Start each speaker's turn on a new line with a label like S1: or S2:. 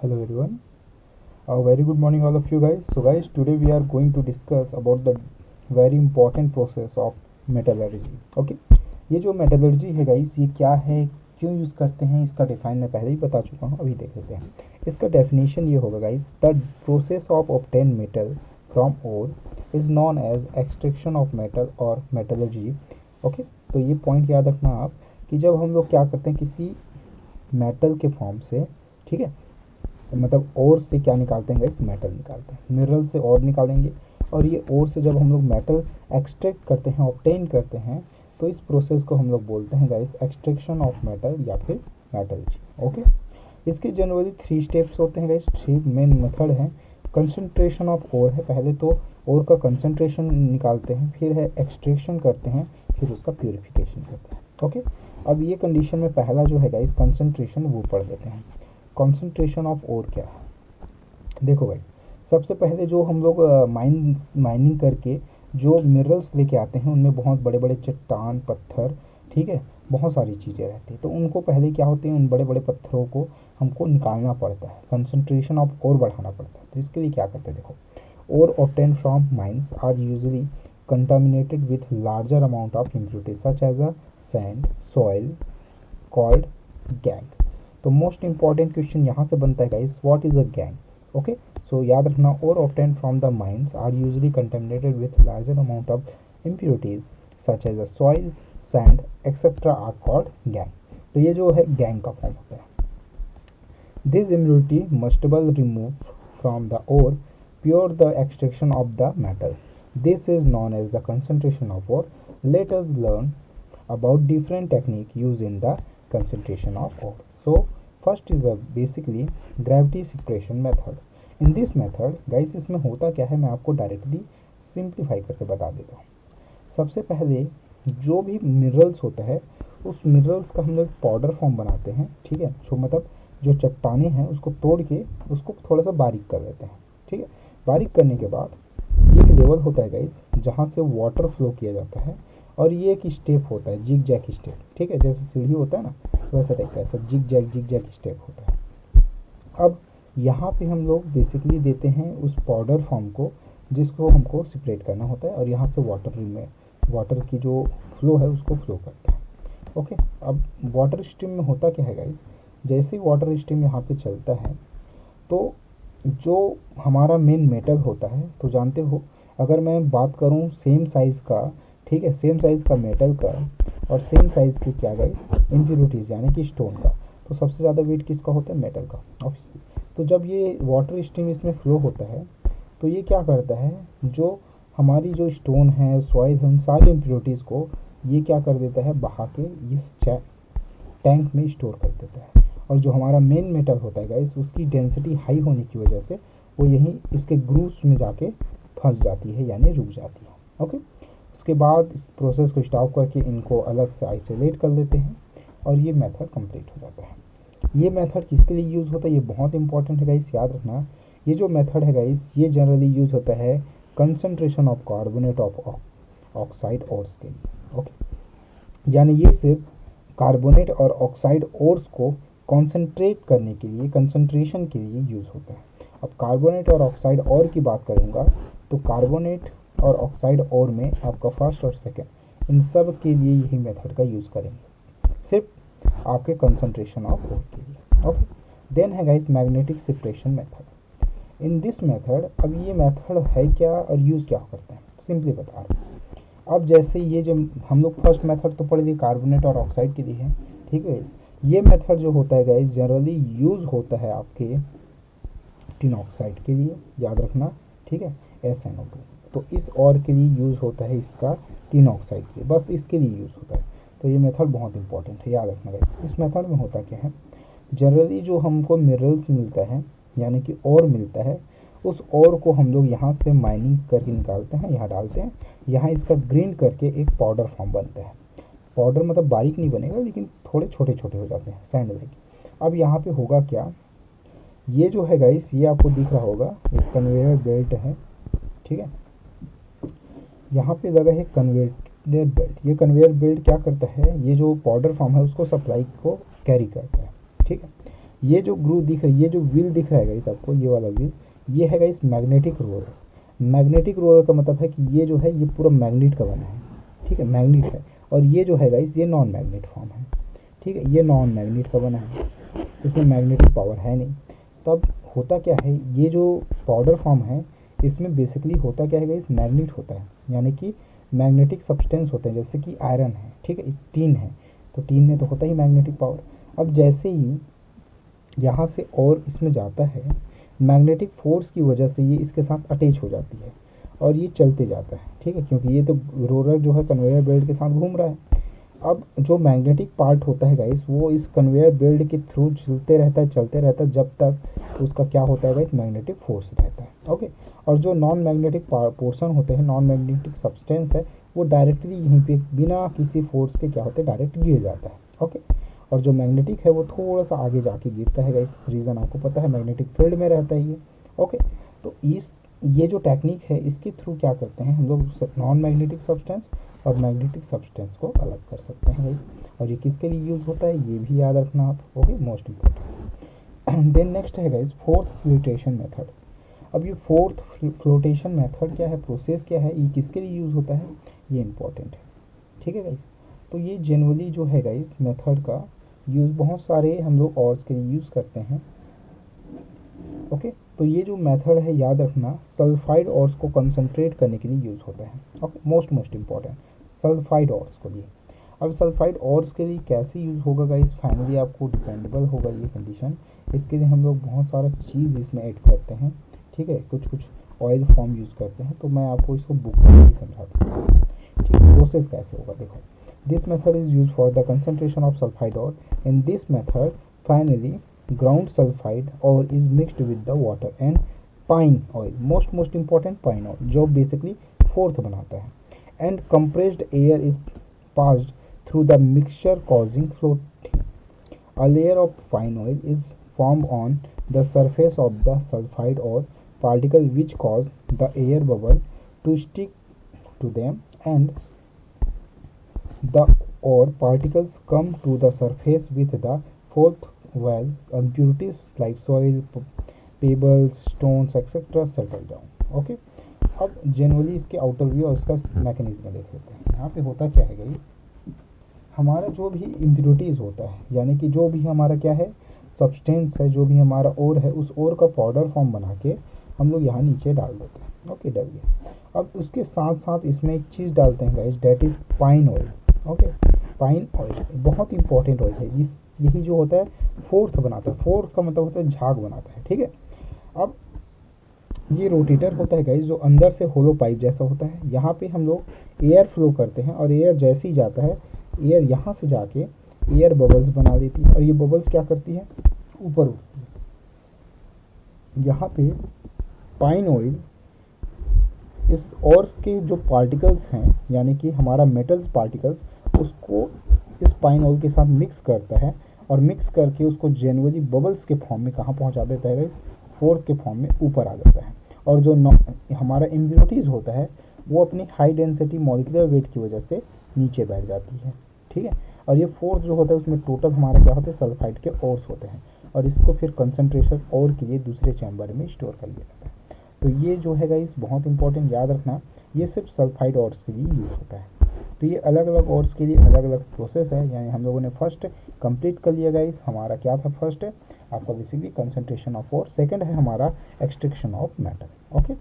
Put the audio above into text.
S1: Hello everyone. A very good morning all of you guys. So guys, today we are going to discuss about the very important process of metallurgy. Okay. ये जो metallurgy है guys, ये क्या है, क्यों use करते हैं, इसका डिफाइन मैं पहले ही बता चुका हूँ, अभी देख लेते हैं। इसका डेफिनेशन ये होगा guys, the process of obtain metal from ore is known as extraction of metal और मेटलर्जी। ओके, तो ये पॉइंट याद रखना आप कि जब हम लोग क्या करते हैं किसी मेटल के फॉर्म से, ठीक है, मतलब ओर से क्या निकालते हैं गाइस, मेटल निकालते हैं। मिनरल से ओर निकालेंगे और ये ओर से जब हम लोग मेटल एक्सट्रैक्ट करते हैं, ऑब्टेन करते हैं, तो इस प्रोसेस को हम लोग बोलते हैं गाइस एक्सट्रैक्शन ऑफ मेटल या फिर मेटलर्जी। ओके, इसके जनरली 3 स्टेप्स होते हैं गाइस, 3 मेन मेथड हैं। कंसंट्रेशन ऑफ ओर है, पहले तो ओर का कंसंट्रेशन निकालते हैं, फिर है एक्सट्रैक्शन करते हैं, फिर उसका प्यूरिफिकेशन करते हैं। ओके, अब ये कंडीशन में पहला जो है गाइस कंसंट्रेशन, वो पढ़ लेते हैं। कंसंट्रेशन ऑफ ओर क्या है, देखो भाई, सबसे पहले जो हम लोग माइनिंग करके जो मिनरल्स लेके आते हैं, उनमें बहुत बड़े बड़े चट्टान, पत्थर, ठीक है, बहुत सारी चीज़ें रहती हैं। तो उनको पहले क्या होते हैं, उन बड़े बड़े पत्थरों को हमको निकालना पड़ता है, कंसंट्रेशन ऑफ ओर बढ़ाना पड़ता है। तो इसके लिए क्या करते हैं, देखो, ore obtain from mines are usually contaminated with larger amount of impurities such as a sand, soil, called gang। तो मोस्ट इंपॉर्टेंट क्वेश्चन यहाँ से बनता है guys, what is a gangue. Okay, so याद रखना, ore obtain from the mines are usually contaminated with larger amount of impurities such as a soil, sand etcetera are called gangue. तो ये जो है गैंग का फॉर्म होता है। This impurity must be remove from the ore prior the extraction of the metal. This is known as the concentration of ore. Let us learn about different technique used in the concentration of ore. So first is a basically gravity separation method. In this method guys, इसमें होता क्या है, मैं आपको directly simplify करके बता देता हूँ। सबसे पहले जो भी मिनरल्स होता है, उस मिनरल्स का हम लोग पाउडर फॉर्म बनाते हैं, ठीक है, जो मतलब जो चट्टाने हैं उसको तोड़ के उसको थोड़ा सा बारीक कर लेते हैं, ठीक है। बारीक करने के बाद ये एक लेवल होता है गाइस, जहाँ से वाटर फ्लो किया जाता है, और ये एक स्टेप होता है, जिग जैग स्टेप, ठीक है, जैसे सीढ़ी होता है ना, वैसा टाइप का, ऐसा जिग जैग स्टेप होता है। अब यहाँ पे हम लोग बेसिकली देते हैं उस पाउडर फॉर्म को, जिसको हमको सेपरेट करना होता है, और यहाँ से वाटर की जो फ्लो है उसको फ्लो करता है। ओके, अब वाटर स्ट्रीम में होता क्या है गाइस, जैसे ही वाटर स्ट्रीम यहाँ पे चलता है, तो जो हमारा मेन मेटल होता है, तो जानते हो, अगर मैं बात करूँ सेम साइज़ का, ठीक है, सेम साइज़ का मेटल का और सेम साइज़ की क्या गाइस इम्प्योरिटीज़ यानी कि स्टोन का, तो सबसे ज़्यादा वेट किसका होता है, मेटल का ऑब्वियसली। तो जब ये वाटर स्ट्रीम इसमें फ्लो होता है, तो ये क्या करता है, जो हमारी जो स्टोन है, सॉइल है, उन सारी इम्प्योरिटीज़ को ये क्या कर देता है, बहा के इस टैंक में स्टोर कर देता है। और जो हमारा मेन मेटल होता है गाइस, उसकी डेंसिटी हाई होने की वजह से वो यहीं इसके ग्रूव्स में जाके फंस जाती है, यानी रुक जाती है। ओके, उसके बाद इस प्रोसेस को स्टॉप करके इनको अलग से आइसोलेट कर लेते हैं और ये मेथड कंप्लीट हो जाता है। ये मेथड किसके लिए यूज़ होता है, ये बहुत इंपॉर्टेंट है गाइस, याद रखना। ये जो मेथड है गाइस, ये जनरली यूज़ होता है concentration of carbonate of oxide ores के लिए। ओके, यानी ये सिर्फ कार्बोनेट और ऑक्साइड ओर्स को कॉन्सेंट्रेट करने के लिए, कंसंट्रेशन के लिए यूज़ होता है। अब कार्बोनेट और ऑक्साइड और की बात करूँगा, तो कार्बोनेट और ऑक्साइड और में आपका फर्स्ट और सेकंड, इन सब के लिए यही मेथड का यूज़ करेंगे, सिर्फ आपके कंसंट्रेशन ऑफ ओर के लिए। ओके, देन है guys magnetic separation method. In this method, अब ये मेथड है क्या और यूज़ क्या करते हैं, सिंपली बता रहे हैं। अब जैसे ये जो हम लोग फर्स्ट मेथड तो पढ़े थे, कार्बोनेट और ऑक्साइड के लिए है, ठीक है। ये मेथड जो होता है गाइस, जनरली यूज़ होता है आपके टिन ऑक्साइड के लिए, याद रखना, ठीक है, SnO2। तो इस और के लिए यूज़ होता है इसका टिन ऑक्साइड के लिए, बस इसके लिए यूज़ होता है। तो ये मेथड बहुत इंपॉर्टेंट है, याद रखना गाइस। इस मेथड में होता क्या है, जनरली जो हमको मिनरल्स मिलता है, यानी कि और मिलता है, उस और को हम लोग यहाँ से माइनिंग करके निकालते हैं, यहाँ डालते हैं, यहाँ इसका ग्राइंड करके एक पाउडर फॉर्म बनता है। पाउडर मतलब बारीक नहीं बनेगा, लेकिन थोड़े छोटे छोटे हो जाते हैं, सैंड जैसे। अब यहाँ पे होगा क्या, ये जो है गाइस, ये आपको दिख रहा होगा, एक कन्वेयर बेल्ट है, ठीक है, यहाँ पे लगा है कन्वेयर बेल्ट। ये कन्वेयर बेल्ट क्या करता है, ये जो पाउडर फॉर्म है उसको सप्लाई को कैरी करता है, ठीक है। ये जो ग्रू दिख रही है, ये जो व्हील दिख रहा है गाइस आपको, ये वाला व्हील, ये है guys magnetic roller. Magnetic roller का मतलब है कि ये जो है ये पूरा मैग्नेट का बना है, ठीक है, मैग्नेट है। और ये जो है गाइस ये नॉन मैग्नेट फॉर्म है, ठीक है, ये नॉन मैग्नेट का बना है, इसमें मैग्नेटिक पावर है नहीं। तब होता क्या है, ये जो पाउडर फॉर्म है इसमें बेसिकली होता क्या है गाइस, मैग्नेट होता है, यानी कि मैग्नेटिक सब्सटेंस होते हैं, जैसे कि आयरन है, ठीक है, टीन है, तो टीन में तो होता ही मैग्नेटिक पावर। अब जैसे ही यहाँ से और इसमें जाता है, मैग्नेटिक फोर्स की वजह से ये इसके साथ अटैच हो जाती है और ये चलते जाता है, ठीक है, क्योंकि ये तो रोलर जो है कन्वेयर बेल्ट के साथ घूम रहा है। अब जो मैग्नेटिक पार्ट होता है गाइस वो इस कन्वेयर बेल्ट के थ्रू चलते रहता है, चलते रहता है, जब तक उसका क्या होता है गाइस, मैग्नेटिक फोर्स रहता है, ओके। और जो नॉन मैग्नेटिक पोर्शन होते हैं, नॉन मैग्नेटिक सब्सटेंस है, वो डायरेक्टली यहीं पे बिना किसी फोर्स के क्या होते हैं, डायरेक्ट गिर जाता है, ओके। और जो मैग्नेटिक है वो थोड़ा सा आगे जाके गिरता है गाइस, रीज़न आपको पता है, मैग्नेटिक फील्ड में रहता है ये, ओके। तो ये जो टेक्निक है इसके थ्रू क्या करते हैं हम लोग, नॉन मैग्नेटिक सब्सटेंस और मैग्नेटिक सब्सटेंस को अलग कर सकते हैं गाइस। और ये किसके लिए यूज़ होता है ये भी याद रखना आप, okay, most important. Then next है गाइस फोर्थ फ्लोटेशन मेथड। अब ये फोर्थ फ्लोटेशन मेथड क्या है, प्रोसेस क्या है, ये किसके लिए यूज़ होता है, ये इंपॉर्टेंट है, ठीक है गाइस। तो ये जनरली जो है गाइस मेथड का यूज़ बहुत सारे हम लोग ऑर्स के लिए यूज़ करते हैं, ओके। तो ये जो मेथड है याद रखना, सल्फाइड ऑर्स को कंसंट्रेट करने के लिए यूज़ होता है, ओके, मोस्ट इम्पॉर्टेंट, सल्फाइड ऑर्स के लिए। अब सल्फाइड ऑर्स के लिए कैसे यूज़ होगा गाइस, फाइनली आपको डिपेंडेबल होगा ये कंडीशन। इसके लिए हम लोग बहुत सारा चीज़ इसमें ऐड करते हैं, ठीक है, कुछ ऑयल फॉर्म यूज़ करते हैं, तो मैं आपको इसको बुक में ही समझाता हूँ, ठीक है। प्रोसेस कैसे होगा देखो, this method is use for the concentration of sulphide or. In this method finally ground sulfide or is mixed with the water and pine oil, most important pine oil, जो basically fourth बनाता है, and compressed air is passed through the mixture causing floating. A layer of pine oil is formed on the surface of the sulfide or particle which cause the air bubble to stick to them, and the or particles come to the surface with the fourth while impurities like soil, pebbles, stones etc. settle down, okay. अब generally इसके outer view और इसका mechanism देख लेते हैं। यहाँ पे होता क्या है गाइस, हमारा जो भी इम्प्योरिटीज़ होता है, यानी कि जो भी हमारा क्या है सब्सटेंस है, जो भी हमारा ओर है, उस ओर का पाउडर फॉर्म बना के हम लोग यहाँ नीचे डाल देते हैं, ओके, डल गया। अब उसके साथ साथ इसमें एक चीज़ डालते हैं guys, that is pine oil, okay. Pine oil बहुत इंपॉर्टेंट ऑयल है, यही जो होता है फोर्थ बनाता है, फोर्थ का मतलब होता है झाग बनाता है, ठीक है। अब ये रोटेटर होता है गाइस, जो अंदर से होलो पाइप जैसा होता है, यहाँ पे हम लोग एयर फ्लो करते हैं और एयर जैसे ही जाता है, एयर यहाँ से जाके एयर बबल्स बना देती है, और ये बबल्स क्या करती है, ऊपर उठती है। यहाँ पे पाइन ऑयल इस और के जो पार्टिकल्स हैं, यानी कि हमारा मेटल्स पार्टिकल्स, उसको इस पाइन ऑयल के साथ मिक्स करता है, और मिक्स करके उसको जेनुअली बबल्स के फॉर्म में कहाँ पहुँचा देता है गाइस, फोर्थ के फॉर्म में ऊपर आ जाता है। और जो हमारा इम्प्योरिटीज़ होता है वो अपनी हाई डेंसिटी मॉलिक्यूलर वेट की वजह से नीचे बैठ जाती है, ठीक है। और ये फोर्थ जो होता है उसमें टोटल हमारा क्या होता है, सल्फाइड के ओर्स होते हैं, और इसको फिर कंसनट्रेशन और के लिए दूसरे चैम्बर में स्टोर कर लिया जाता है। तो ये जो है गाइस बहुत इंपॉर्टेंट, याद रखना, ये सिर्फ सल्फाइड ऑर्स के लिए यूज़ होता है। तो ये अलग अलग ऑर्स के लिए अलग अलग प्रोसेस है, यानी हम लोगों ने फर्स्ट कंप्लीट कर लिया गाइस। हमारा क्या था, फर्स्ट आपका basically concentration of or, second है हमारा एक्सट्रैक्शन ऑफ मेटल, ओके।